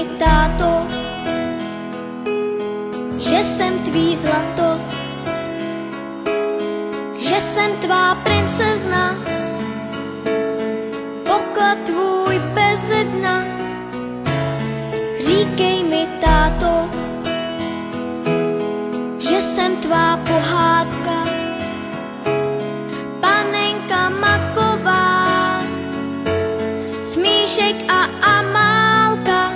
mi, táto, že jsem tvý zlato, že jsem tvá princezna, poklad tvůj beze dna. Říkej mi, táto, že jsem tvá pohádka, panenka maková, Smíšek a Amálka,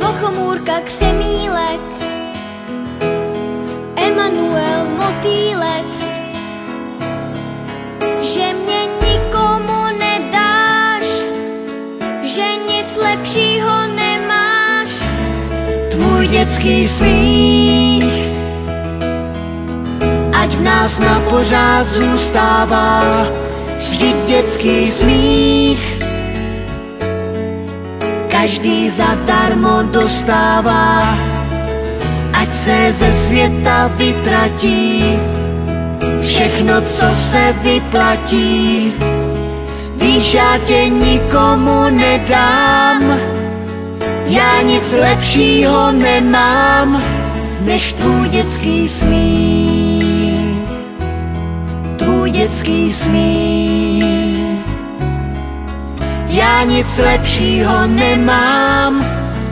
Vochomůrka Křemílek, Emanuel Motýlek, že mě nikomu nedáš, že nic lepšího nemáš. Tvůj dětský smích, ať v nás na pořád zůstává, vždyť dětský smích každý zadarmo dostává. Ať se ze světa vytratí všechno, co se vyplatí. Víš, já tě nikomu nedám, já nic lepšího nemám, než tvůj dětský smích. Tvůj dětský smích. Já nic lepšího nemám,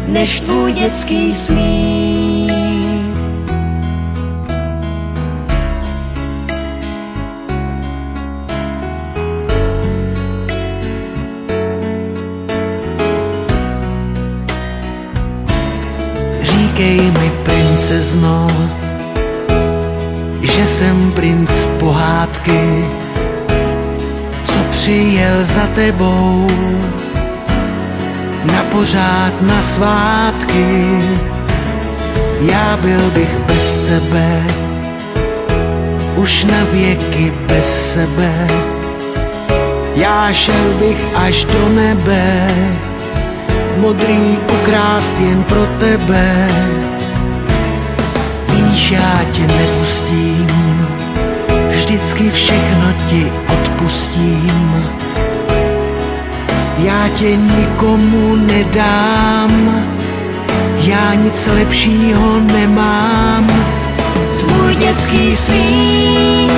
než tvůj dětský smích. Říkej mi, princezno, že jsem princ pohádky, co přijel za tebou na pořád na svátky. Já byl bych bez tebe, už na věky bez sebe. Já šel bych až do nebe, modrý ukrást jen pro tebe. Víš, já tě nepustím, vždycky všechno ti odpustím. Já tě nikomu nedám, já nic lepšího nemám. Tvůj dětský smích,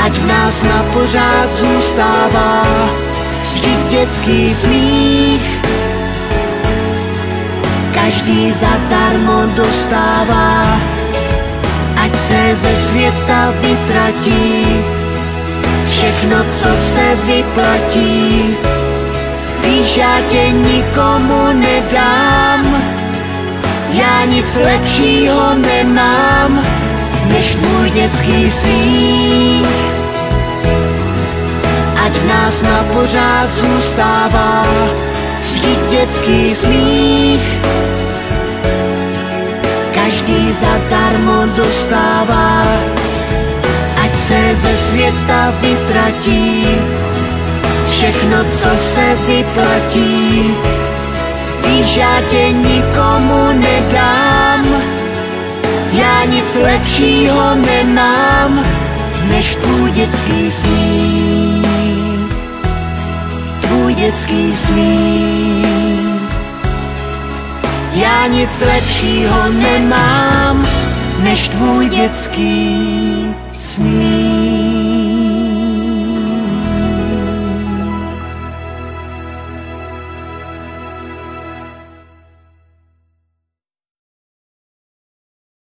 ať v nás na pořád zůstává, vždyť dětský smích každý zadarmo dostává. Ať se ze světa vytratí všechno, co se vyplatí. Víš, já tě nikomu nedám, já nic lepšího nemám, než tvůj dětský smích. Ať v nás na pořád zůstává, vždyť dětský smích každý zadarmo dostává. Ať se ze světa vytratí všechno, co se vyplatí. Víš, já tě nikomu nedám, já nic lepšího nemám, než tvůj dětský smích. Tvůj dětský smích. Já nic lepšího nemám, než tvůj dětský smích.